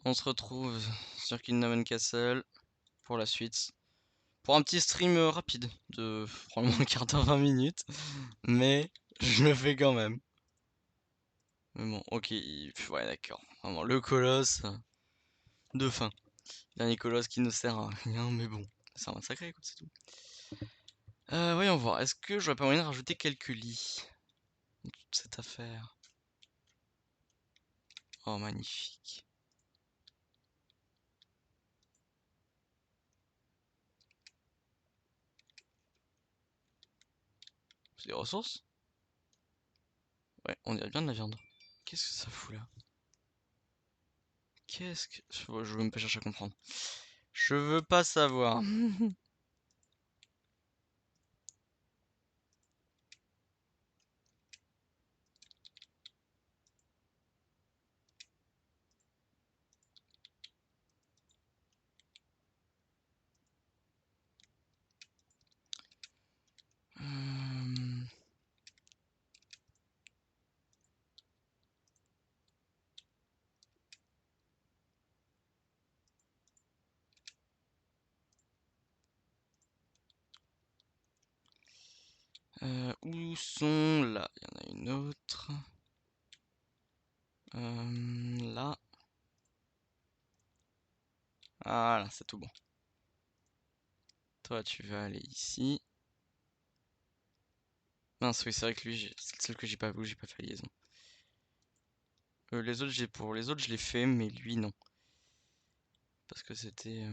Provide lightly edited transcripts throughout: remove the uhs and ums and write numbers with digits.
On se retrouve sur Kingdom Castle pour la suite. Pour un petit stream rapide de probablement un quart d'heure, 20 minutes. Mais je le fais quand même. Mais bon, ok, ouais d'accord. Vraiment, le colosse de fin. Dernier colosse qui ne sert à rien, mais bon. C'est un massacre, écoute, c'est tout. Voyons voir, est-ce que j'aurais pas moyen de rajouter quelques lits dans toute cette affaire? Oh, magnifique. C'est des ressources? Ouais, on dirait bien de la viande. Qu'est-ce que ça fout là? Qu'est-ce que... Je veux même pas chercher à comprendre. Je veux pas savoir. Euh, où sont là? Il y en a une autre. Là. Voilà, c'est tout bon. Toi, tu vas aller ici. Mince, oui, c'est vrai que lui, c'est celle que j'ai pas vu, j'ai pas fait la liaison. Les autres, pour les autres, je l'ai fait, mais lui, non. Parce que c'était.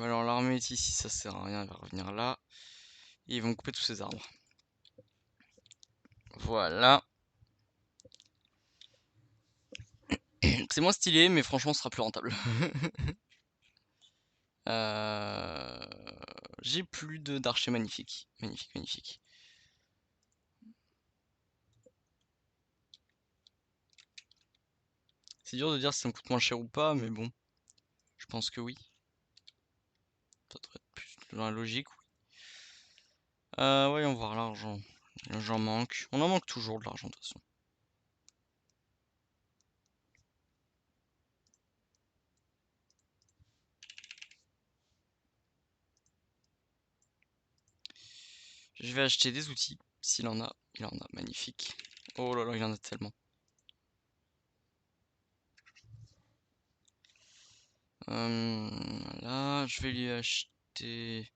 Alors l'armée est ici, ça sert à rien, elle va revenir là. Et ils vont couper tous ces arbres. Voilà. C'est moins stylé, mais franchement, ce sera plus rentable. Euh, J'ai plus d'archers magnifiques. Magnifique, magnifique. C'est dur de dire si ça me coûte moins cher ou pas, mais bon, je pense que oui. Ça devrait être plus dans la logique, oui. Voyons voir l'argent. J'en manque. On en manque toujours de l'argent de toute façon. Je vais acheter des outils, s'il en a. Il en a, magnifique. Oh là là, il en a tellement. Là, je vais lui acheter...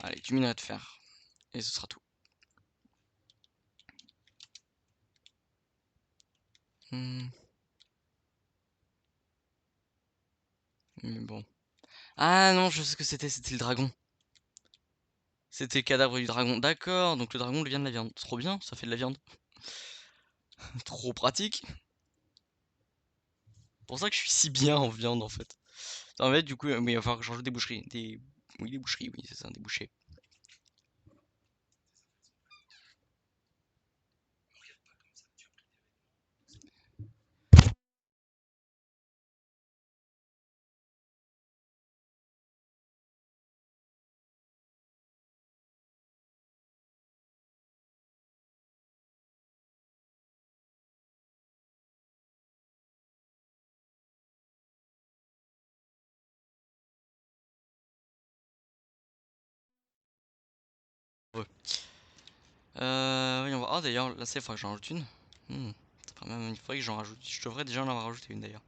Allez, du minerai de fer. Et ce sera tout. Mais bon. Ah non, je sais ce que c'était le dragon. C'était le cadavre du dragon. D'accord, donc le dragon devient de la viande. Trop bien, ça fait de la viande. Trop pratique. C'est pour ça que je suis si bien en viande en fait. En fait, du coup, mais il va falloir que je rajoute des boucheries. Oui, des boucheries, oui, c'est ça, des bouchers. Ouais. Voyons voir. Ah, d'ailleurs, là, c'est, il faudrait que j'en rajoute une. Il faudrait que j'en rajoute. Je devrais déjà en avoir rajouté une d'ailleurs.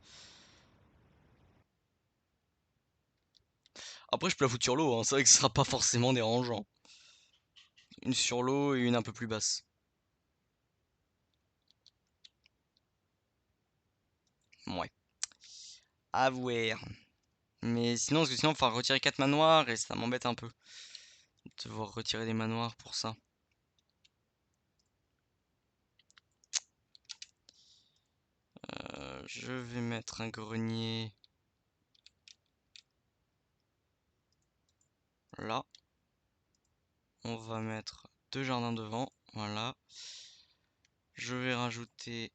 Après, je peux la foutre sur l'eau, hein. C'est vrai que ce sera pas forcément dérangeant. Une sur l'eau et une un peu plus basse. Ouais. À voir. Mais sinon, parce que sinon, il faudra retirer 4 manoirs et ça m'embête un peu. De devoir retirer des manoirs pour ça. Je vais mettre un grenier là. On va mettre 2 jardins devant. Voilà. Je vais rajouter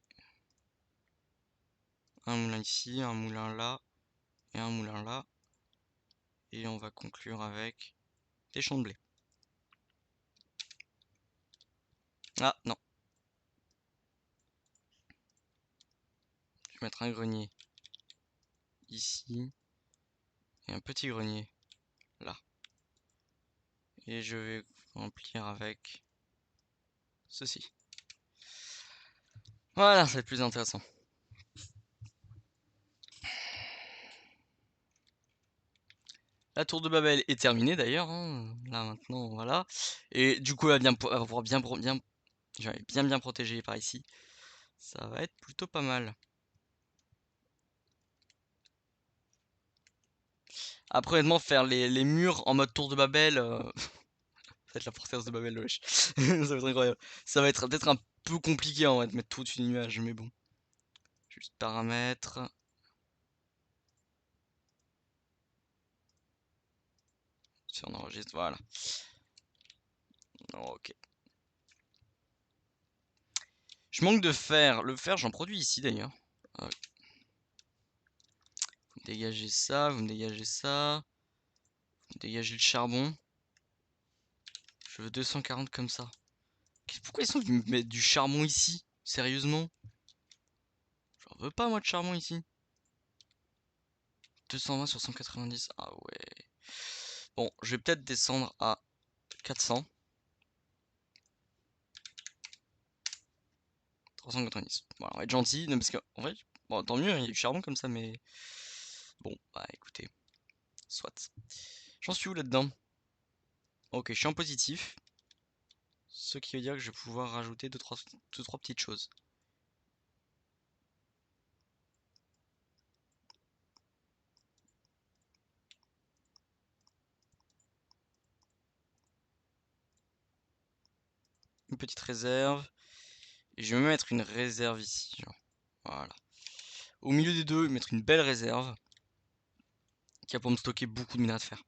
Un moulin ici, un moulin là, et un moulin là. Et on va conclure avec des champs de blé. Ah, non. Je vais mettre un grenier ici, et un petit grenier là. Et je vais remplir avec ceci. Voilà, ça va être plus intéressant. La tour de Babel est terminée d'ailleurs, hein. Là maintenant, voilà. Et du coup, elle va pouvoir bien protégé par ici. Ça va être plutôt pas mal. Après, honnêtement, faire les murs en mode tour de Babel, ça va être la forteresse de Babel, wesh. Ça va être incroyable. Ça va être peut-être un peu compliqué en vrai de mettre tout au-dessus du nuage, mais bon. Juste paramètres. Si on enregistre, voilà. Ok. Je manque de fer. Le fer, j'en produis ici d'ailleurs. Ah oui. Vous me dégagez ça, vous me dégagez ça. Vous me dégagez le charbon. Je veux 240 comme ça. Pourquoi ils sont venus me mettre du charbon ici? Sérieusement? J'en veux pas moi de charbon ici. 220 sur 190. Ah ouais. Bon, je vais peut-être descendre à 400. 390. Bon, on va être gentil, non, parce que, en vrai, bon, tant mieux, il y a du charbon comme ça, mais... Bon, bah écoutez, soit. J'en suis où là-dedans? Ok, je suis en positif. Ce qui veut dire que je vais pouvoir rajouter 2-3 petites choses. Une petite réserve. Et je vais me mettre une réserve ici, genre. Voilà. Au milieu des deux, mettre une belle réserve. Qui va pour me stocker beaucoup de minerais de fer.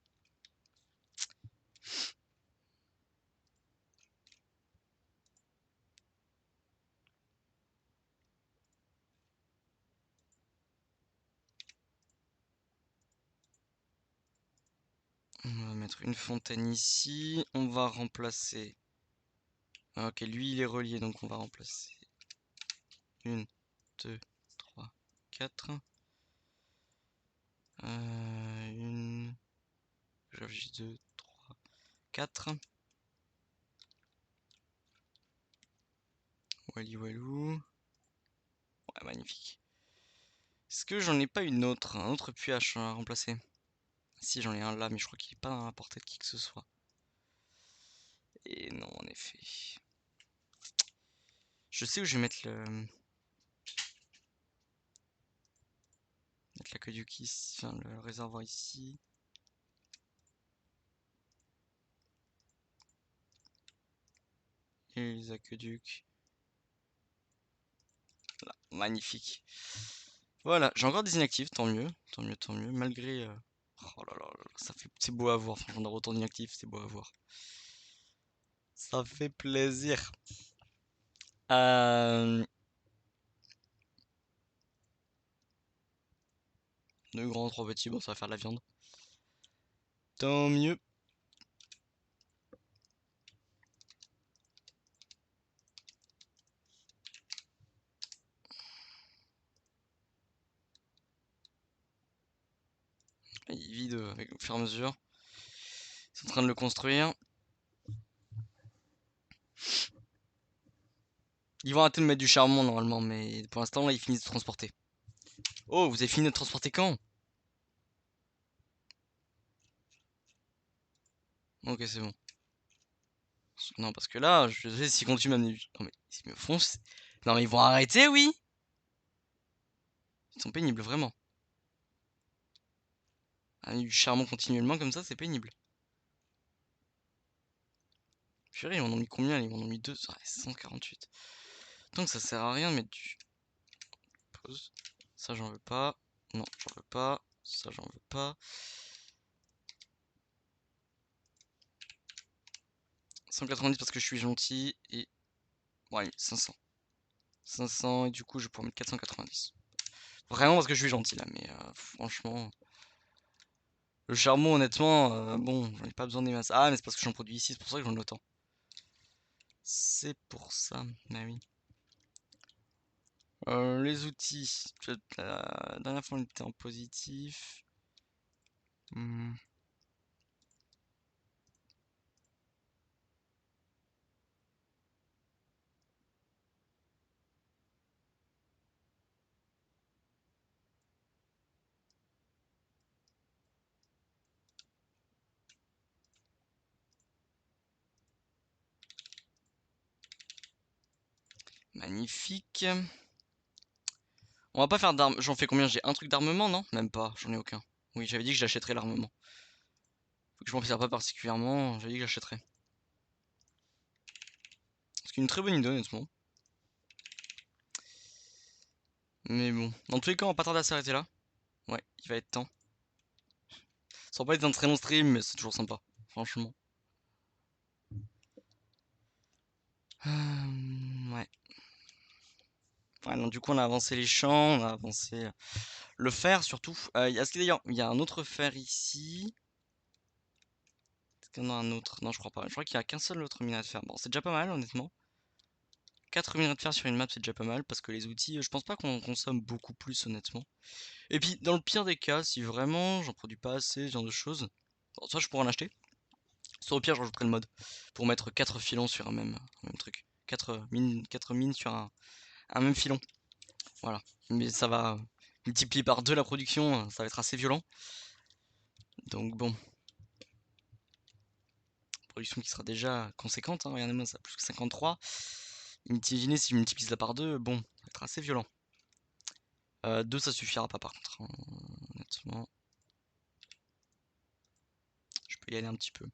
On va mettre une fontaine ici. On va remplacer... Ok, lui il est relié, donc on va remplacer... 1, 2, 3, 4. Une... J'ai 2, 3, 4. Wally Walou. Ouais, magnifique. Est-ce que j'en ai pas une autre? Un autre puits à remplacer? Si, j'en ai un là, mais je crois qu'il est pas dans la portée de qui que ce soit. Et non, en effet. Je sais où je vais mettre l'aqueduc ici, enfin le réservoir ici. Et les aqueducs. Là, magnifique. Voilà, j'ai encore des inactifs, tant mieux, tant mieux, tant mieux, malgré... Oh là là, ça fait... c'est beau à voir, franchement, retour d'inactif, c'est beau à voir. Ça fait plaisir. Euh... Deux grands, trois petits, bon, ça va faire de la viande. Tant mieux. Il vide avec, au fur et à mesure. Ils sont en train de le construire. Ils vont arrêter de mettre du charbon normalement, mais pour l'instant, là, ils finissent de transporter. Oh, vous avez fini de transporter quand? Ok, c'est bon. Non, parce que là, je sais s'ils continuent à m'amener du... Non, mais ils me font... Non, mais ils vont arrêter, oui? Ils sont pénibles, vraiment. Amener du charbon continuellement comme ça, c'est pénible. Purée, ils m'en ont mis combien? Ils m'en ont mis 2. Ouais, 148. Donc ça sert à rien de mettre du... Pause. Ça, j'en veux pas. Non, j'en veux pas. Ça, j'en veux pas. 190 parce que je suis gentil. Et... Ouais, 500. 500 et du coup, je vais pouvoir mettre 490. Vraiment parce que je suis gentil là, mais franchement. Le charbon, honnêtement, bon, j'en ai pas besoin des masses. Ah, mais c'est parce que j'en produis ici, c'est pour ça que j'en ai autant. C'est pour ça, bah oui. Les outils. La dernière fois, on était en positif. Hmm. Magnifique. On va pas faire d'armes. J'en fais combien? J'ai un truc d'armement, non? Même pas, j'en ai aucun. Oui, j'avais dit que j'achèterais l'armement. Faut que je m'en sers pas particulièrement, j'avais dit que j'achèterais. C'est une très bonne idée, honnêtement. Mais bon, dans tous les cas, on va pas tarder à s'arrêter là. Ouais, il va être temps. Ça va pas être un très long stream, mais c'est toujours sympa, franchement. Ouais. Ouais, donc du coup, on a avancé les champs, on a avancé le fer surtout. Est-ce que d'ailleurs, il y a un autre fer ici? Est-ce qu'il y en a un autre? Non, je crois pas. Je crois qu'il y a qu'un seul autre minerai de fer. Bon, c'est déjà pas mal, honnêtement. 4 minerais de fer sur une map, c'est déjà pas mal, parce que les outils, je pense pas qu'on consomme beaucoup plus, honnêtement. Et puis, dans le pire des cas, si vraiment j'en produis pas assez, ce genre de choses, bon, soit je pourrais en acheter, soit au pire, je rajouterai le mode pour mettre 4 filons sur un même truc. 4 mines sur un même filon. Voilà. Mais ça va multiplier par 2 la production, ça va être assez violent. Donc bon, production qui sera déjà conséquente, hein, regardez-moi ça, plus que 53. Imaginez si je multiplie ça par 2, bon, ça va être assez violent. 2 ça suffira pas par contre, hein, honnêtement. Je peux y aller un petit peu.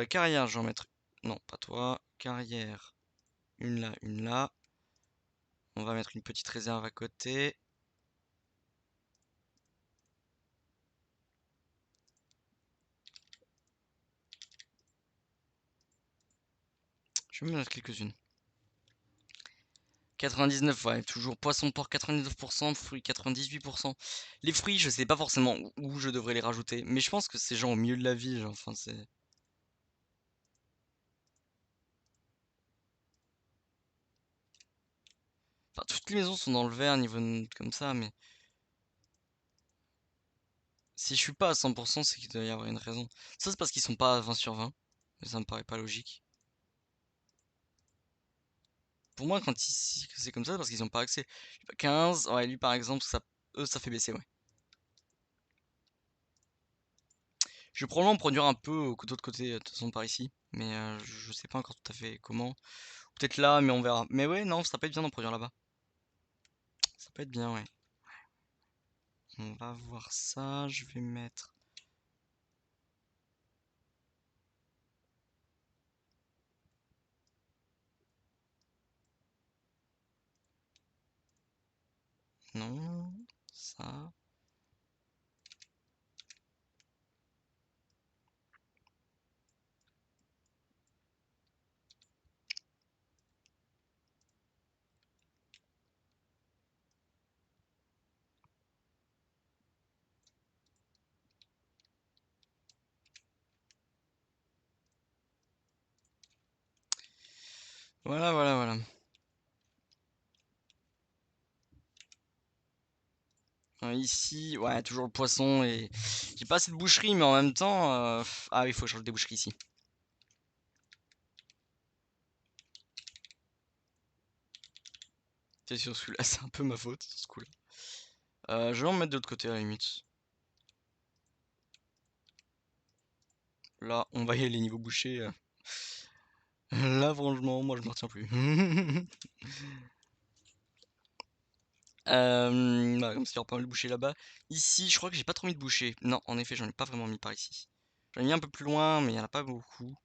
Carrière, je vais en mettre. Non, pas toi. Carrière. Une là, une là. On va mettre une petite réserve à côté. Je vais me mettre quelques-unes. 99, ouais, toujours poisson porc 99%, fruits 98%. Les fruits, je sais pas forcément où je devrais les rajouter, mais je pense que c'est genre au milieu de la ville, genre, enfin c'est. Enfin, toutes les maisons sont dans le vert niveau comme ça, mais si je suis pas à 100%, c'est qu'il doit y avoir une raison. Ça, c'est parce qu'ils sont pas à 20 sur 20, mais ça me paraît pas logique. Pour moi, quand c'est comme ça, c'est parce qu'ils ont pas accès. 15, ouais, lui par exemple, ça fait baisser, ouais. Je vais probablement produire un peu d'autre côté, de toute façon par ici, mais je sais pas encore tout à fait comment. Peut-être là, mais on verra. Mais ouais, non, ça peut être bien d'en produire là-bas. Ça peut être bien, ouais. On va voir ça, je vais mettre. Non, ça. Voilà, voilà, voilà. Ici, ouais, toujours le poisson et j'ai pas assez de boucherie, mais en même temps, ah oui, il faut que je rajoute des boucheries ici. C'est sur celui-là, c'est un peu ma faute, sur ce coup-là. Je vais en mettre de l'autre côté à la limite. Là, on va y aller niveau boucher. Là, franchement, moi je me retiens plus. Voilà, comme ça, il y aura pas mal de bouchées là-bas. Ici, je crois que j'ai pas trop mis de bouchées. Non, en effet, j'en ai pas vraiment mis par ici. J'en ai mis un peu plus loin, mais il y en a pas beaucoup.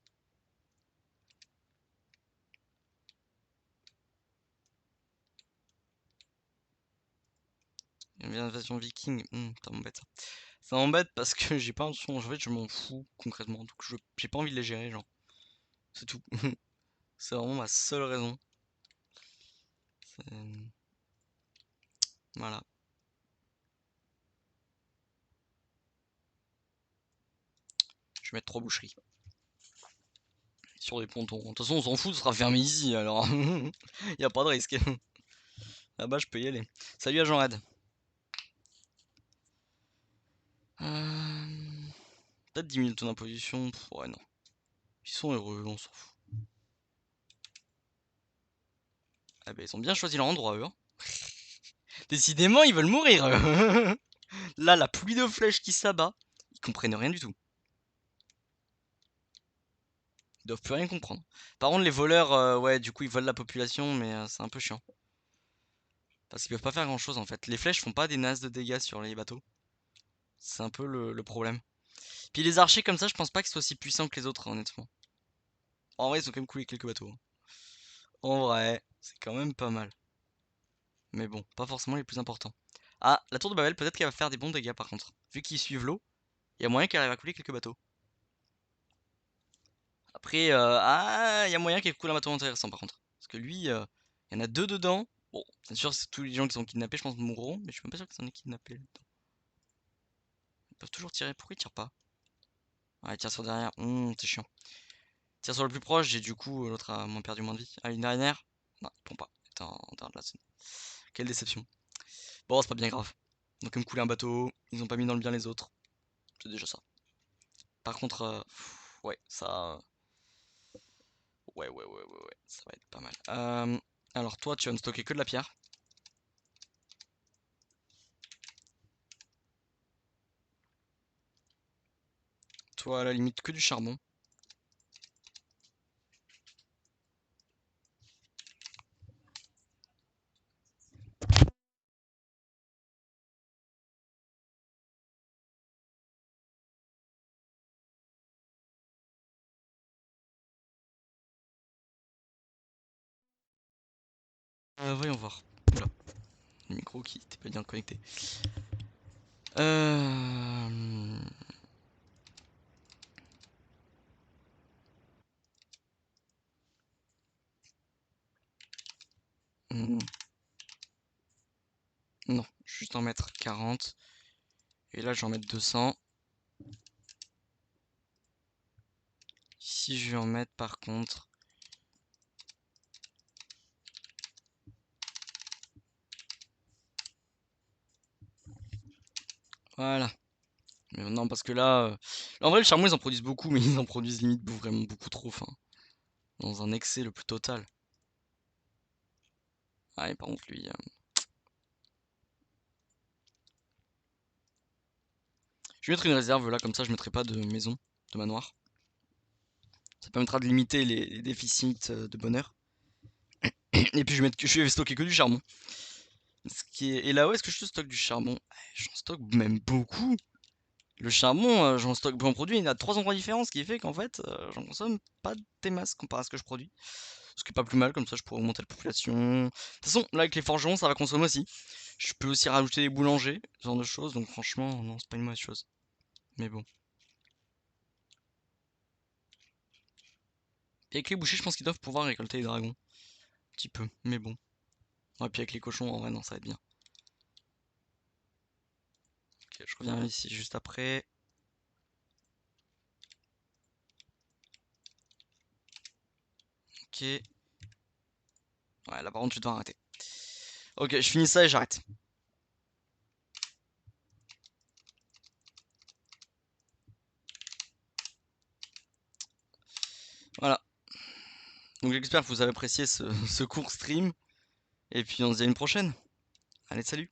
Il y a une invasion viking, ça m'embête ça. Ça m'embête parce que j'ai pas en fait, je m'en fous concrètement. Donc, j'ai pas envie de les gérer, genre. C'est tout. C'est vraiment ma seule raison. C'est- Voilà. Je vais mettre 3 boucheries. Sur des pontons. De toute façon, on s'en fout, ce sera fermé ici, alors. Y a pas de risque. Là-bas, je peux y aller. Salut Agent Red. Peut-être 10 000 taux d'imposition. Ouais, non. Ils sont heureux, on s'en fout. Ah bah, ils ont bien choisi leur endroit, eux. Hein. Décidément, ils veulent mourir. Là, la pluie de flèches qui s'abat. Ils comprennent rien du tout. Ils doivent plus rien comprendre. Par contre, les voleurs, ouais, du coup, ils volent la population, mais c'est un peu chiant. Parce qu'ils peuvent pas faire grand chose en fait. Les flèches font pas des nasses de dégâts sur les bateaux. C'est un peu le problème. Puis les archers comme ça, je pense pas qu'ils soient aussi puissants que les autres, honnêtement. En vrai, ils ont quand même coulé quelques bateaux. Hein. En vrai, c'est quand même pas mal. Mais bon, pas forcément les plus importants. Ah, la tour de Babel, peut-être qu'elle va faire des bons dégâts par contre. Vu qu'ils suivent l'eau, il y a moyen qu'elle arrive à couler quelques bateaux. Après, il y a moyen qu'elle coule un bateau intéressant par contre. Parce que lui, il y en a 2 dedans. Bon, c'est sûr, c'est tous les gens qui sont kidnappés, je pense, mourront. Mais je suis même pas sûr qu'ils en aient kidnappé là-dedans. Ils peuvent toujours tirer. Pourquoi ils tirent pas? Ah, il tire sur derrière. C'est chiant. Tire sur le plus proche, j'ai du coup, l'autre a moins perdu moins de vie. Ah, une dernière. Non, il prend pas. T'es en dehors de la zone. Quelle déception. Bon, c'est pas bien grave. Donc, ils me couler un bateau. Ils ont pas mis dans le bien les autres. C'est déjà ça. Par contre, ouais, ça. Ouais, ça va être pas mal. Alors, toi, tu vas me stocker que de la pierre. Toi, à la limite, que du charbon. Voyons voir. Oula, le micro qui était pas bien connecté. Euh... hmm, Non, juste en mettre 40. Et là, je vais en mettre 200. Si je vais en mettre par contre. Voilà. Mais non, parce que là. En vrai, le charbon, ils en produisent beaucoup, mais ils en produisent limite vraiment beaucoup trop. Enfin, dans un excès le plus total. Ah, et par contre, lui. Je vais mettre une réserve là, comme ça, je mettrai pas de maison, de manoir. Ça permettra de limiter les déficits de bonheur. Et puis, je vais stocker que du charbon. Et là-haut, est-ce que je stocke du charbon? J'en stocke même beaucoup. Le charbon, j'en produis il à 3 endroits différents, ce qui fait qu'en fait, j'en consomme pas des masses comparé à ce que je produis. Ce qui est pas plus mal, comme ça je pourrais augmenter la population. De toute façon, là avec les forgerons, ça va consommer aussi. Je peux aussi rajouter des boulangers, ce genre de choses, donc franchement, non, c'est pas une mauvaise chose. Mais bon. Et avec les bouchers, je pense qu'ils doivent pouvoir récolter les dragons. Un petit peu, mais bon. Ouais, puis avec les cochons, en vrai, non, ça va être bien. Ok, je reviens ici juste après. Ok. Ouais, là par contre, tu dois arrêter. Ok, je finis ça et j'arrête. Voilà. Donc j'espère que vous avez apprécié ce court stream. Et puis on se dit à une prochaine. Allez, salut!